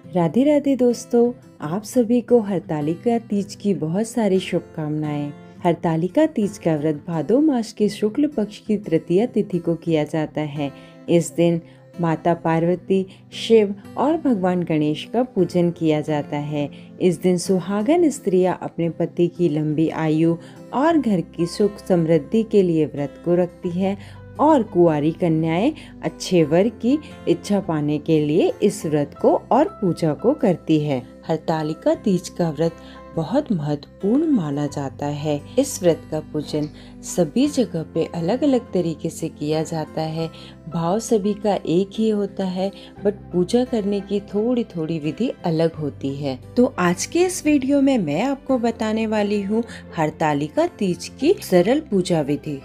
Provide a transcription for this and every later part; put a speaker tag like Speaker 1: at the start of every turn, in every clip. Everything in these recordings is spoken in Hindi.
Speaker 1: राधे राधे दोस्तों, आप सभी को हरतालिका तीज की बहुत सारी शुभकामनाएं। हरतालिका तीज का व्रत भादो मास के शुक्ल पक्ष की तृतीया तिथि को किया जाता है। इस दिन माता पार्वती, शिव और भगवान गणेश का पूजन किया जाता है। इस दिन सुहागन स्त्रियां अपने पति की लंबी आयु और घर की सुख समृद्धि के लिए व्रत को रखती है और कुंवारी कन्याएं अच्छे वर की इच्छा पाने के लिए इस व्रत को और पूजा को करती है। हरतालिका तीज का व्रत बहुत महत्वपूर्ण माना जाता है। इस व्रत का पूजन सभी जगह पे अलग अलग तरीके से किया जाता है। भाव सभी का एक ही होता है, बट पूजा करने की थोड़ी थोड़ी विधि अलग होती है। तो आज के इस वीडियो में मैं आपको बताने वाली हूँ हरतालिका तीज की सरल पूजा विधि।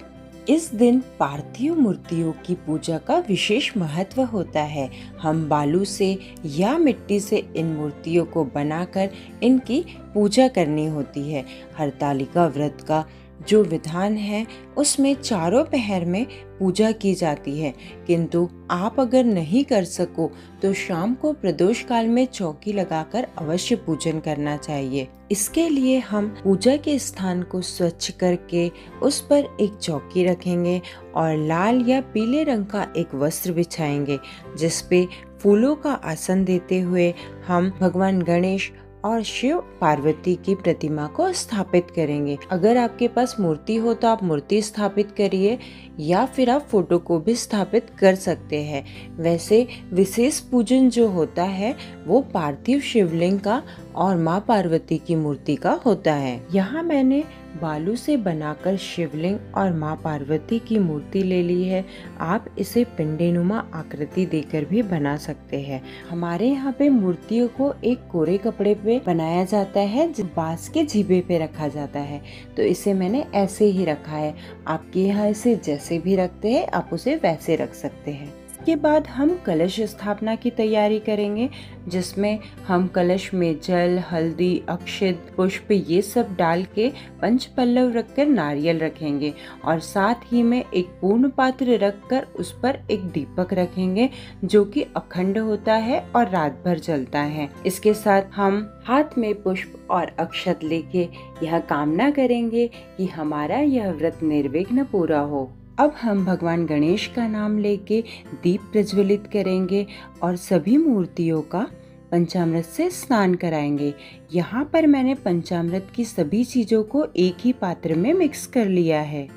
Speaker 1: इस दिन पार्थिव मूर्तियों की पूजा का विशेष महत्व होता है। हम बालू से या मिट्टी से इन मूर्तियों को बनाकर इनकी पूजा करनी होती है। हरतालिका व्रत का जो विधान है उसमें चारों पहर में पूजा की जाती है, किंतु आप अगर नहीं कर सको तो शाम को प्रदोष काल में चौकी लगाकर अवश्य पूजन करना चाहिए। इसके लिए हम पूजा के स्थान को स्वच्छ करके उस पर एक चौकी रखेंगे और लाल या पीले रंग का एक वस्त्र बिछाएंगे, जिस पे फूलों का आसन देते हुए हम भगवान गणेश और शिव पार्वती की प्रतिमा को स्थापित करेंगे। अगर आपके पास मूर्ति हो तो आप मूर्ति स्थापित करिए या फिर आप फोटो को भी स्थापित कर सकते हैं। वैसे विशेष पूजन जो होता है वो पार्थिव शिवलिंग का और माँ पार्वती की मूर्ति का होता है। यहाँ मैंने बालू से बनाकर शिवलिंग और माँ पार्वती की मूर्ति ले ली है। आप इसे पिंडीनुमा आकृति देकर भी बना सकते हैं। हमारे यहाँ पे मूर्तियों को एक कोरे कपड़े पे बनाया जाता है, जो बांस के जीभे पे रखा जाता है, तो इसे मैंने ऐसे ही रखा है। आपके यहाँ इसे जैसे भी रखते हैं आप उसे वैसे रख सकते हैं। इसके बाद हम कलश स्थापना की तैयारी करेंगे, जिसमें हम कलश में जल, हल्दी, अक्षत, पुष्प ये सब डाल के पंच पल्लव रखकर नारियल रखेंगे और साथ ही में एक पूर्ण पात्र रखकर उस पर एक दीपक रखेंगे जो कि अखंड होता है और रात भर जलता है। इसके साथ हम हाथ में पुष्प और अक्षत लेके यह कामना करेंगे कि हमारा यह व्रत निर्विघ्न पूरा हो। अब हम भगवान गणेश का नाम लेके दीप प्रज्वलित करेंगे और सभी मूर्तियों का पंचामृत से स्नान कराएंगे। यहाँ पर मैंने पंचामृत की सभी चीजों को एक ही पात्र में मिक्स कर लिया है।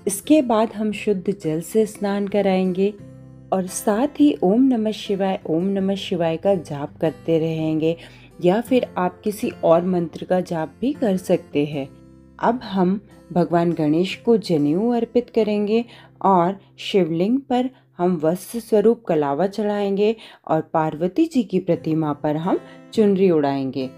Speaker 1: इसके बाद हम शुद्ध जल से स्नान कराएंगे और साथ ही ओम नमः शिवाय का जाप करते रहेंगे, या फिर आप किसी और मंत्र का जाप भी कर सकते हैं। अब हम भगवान गणेश को जनेऊ अर्पित करेंगे और शिवलिंग पर हम वस्त्र स्वरूप कलावा चढ़ाएंगे और पार्वती जी की प्रतिमा पर हम चुनरी उड़ाएंगे।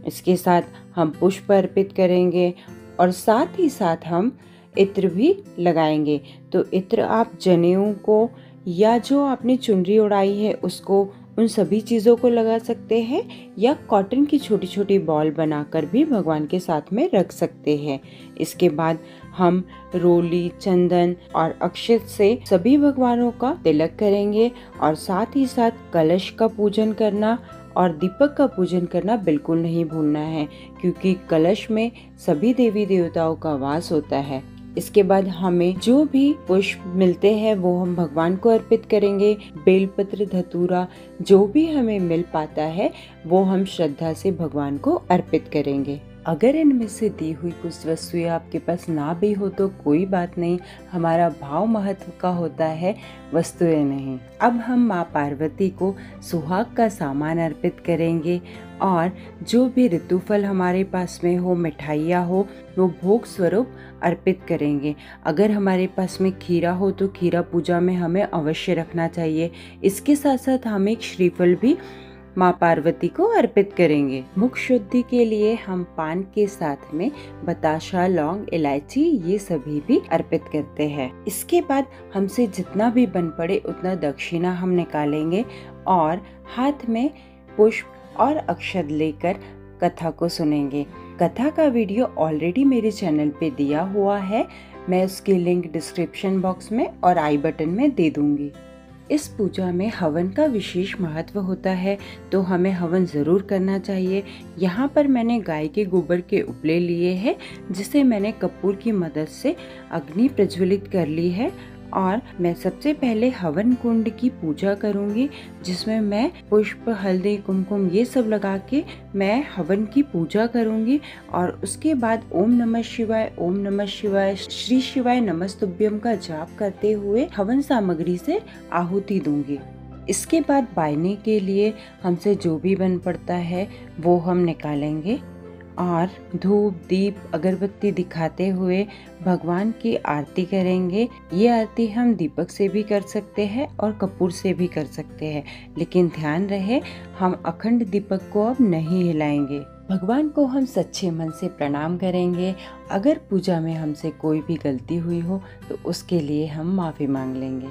Speaker 1: इसके साथ हम पुष्प अर्पित करेंगे और साथ ही साथ हम इत्र भी लगाएंगे। तो इत्र आप जनेऊ को या जो आपने चुनरी उड़ाई है उसको, उन सभी चीज़ों को लगा सकते हैं, या कॉटन की छोटी छोटी बॉल बनाकर भी भगवान के साथ में रख सकते हैं। इसके बाद हम रोली, चंदन और अक्षत से सभी भगवानों का तिलक करेंगे और साथ ही साथ कलश का पूजन करना और दीपक का पूजन करना बिल्कुल नहीं भूलना है, क्योंकि कलश में सभी देवी देवताओं का वास होता है। इसके बाद हमें जो भी पुष्प मिलते हैं वो हम भगवान को अर्पित करेंगे। बेलपत्र, धतूरा जो भी हमें मिल पाता है वो हम श्रद्धा से भगवान को अर्पित करेंगे। अगर इनमें से दी हुई कुछ वस्तुएं आपके पास ना भी हो तो कोई बात नहीं, हमारा भाव महत्व का होता है, वस्तुएं नहीं। अब हम माँ पार्वती को सुहाग का सामान अर्पित करेंगे और जो भी ऋतुफल हमारे पास में हो, मिठाइयाँ हो, वो भोग स्वरूप अर्पित करेंगे। अगर हमारे पास में खीरा हो तो खीरा पूजा में हमें अवश्य रखना चाहिए। इसके साथ साथ हम एक श्रीफल भी माँ पार्वती को अर्पित करेंगे। मुख शुद्धि के लिए हम पान के साथ में बताशा, लौंग, इलायची ये सभी भी अर्पित करते हैं। इसके बाद हमसे जितना भी बन पड़े उतना दक्षिणा हम निकालेंगे और हाथ में पुष्प और अक्षत लेकर कथा को सुनेंगे। कथा का वीडियो ऑलरेडी मेरे चैनल पे दिया हुआ है, मैं उसकी लिंक डिस्क्रिप्शन बॉक्स में और आई बटन में दे दूंगी। इस पूजा में हवन का विशेष महत्व होता है, तो हमें हवन ज़रूर करना चाहिए। यहाँ पर मैंने गाय के गोबर के उपले लिए हैं, जिसे मैंने कपूर की मदद से अग्नि प्रज्वलित कर ली है। और मैं सबसे पहले हवन कुंड की पूजा करूंगी, जिसमें मैं पुष्प, हल्दी, कुमकुम ये सब लगा के मैं हवन की पूजा करूंगी। और उसके बाद ओम नमः शिवाय, ओम नमः शिवाय, श्री शिवाय नमस्तुभ्यम का जाप करते हुए हवन सामग्री से आहुति दूंगी। इसके बाद बायने के लिए हमसे जो भी बन पड़ता है वो हम निकालेंगे और धूप, दीप, अगरबत्ती दिखाते हुए भगवान की आरती करेंगे। ये आरती हम दीपक से भी कर सकते हैं और कपूर से भी कर सकते हैं, लेकिन ध्यान रहे हम अखंड दीपक को अब नहीं हिलाएंगे। भगवान को हम सच्चे मन से प्रणाम करेंगे। अगर पूजा में हमसे कोई भी गलती हुई हो तो उसके लिए हम माफी मांग लेंगे।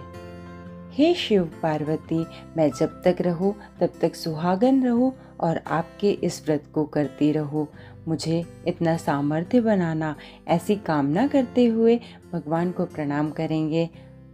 Speaker 1: हे शिव पार्वती, मैं जब तक रहूं तब तक सुहागन रहूं और आपके इस व्रत को करती रहूं। मुझे इतना सामर्थ्य बनाना, ऐसी कामना करते हुए भगवान को प्रणाम करेंगे।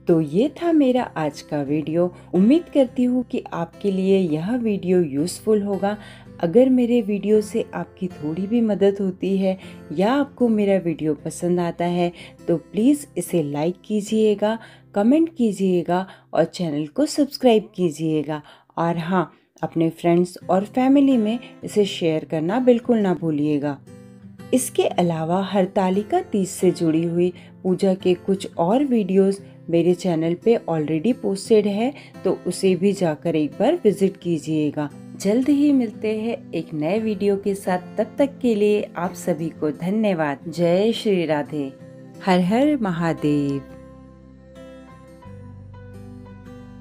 Speaker 1: तो ये था मेरा आज का वीडियो। उम्मीद करती हूँ कि आपके लिए यह वीडियो यूज़फुल होगा। अगर मेरे वीडियो से आपकी थोड़ी भी मदद होती है या आपको मेरा वीडियो पसंद आता है तो प्लीज़ इसे लाइक कीजिएगा, कमेंट कीजिएगा और चैनल को सब्सक्राइब कीजिएगा। और हाँ, अपने फ्रेंड्स और फैमिली में इसे शेयर करना बिल्कुल ना भूलिएगा। इसके अलावा हरतालिका तीज से जुड़ी हुई पूजा के कुछ और वीडियोस मेरे चैनल पे ऑलरेडी पोस्टेड है, तो उसे भी जाकर एक बार विजिट कीजिएगा। जल्द ही मिलते हैं एक नए वीडियो के साथ। तब तक के लिए आप सभी को धन्यवाद। जय श्री राधे। हर हर महादेव।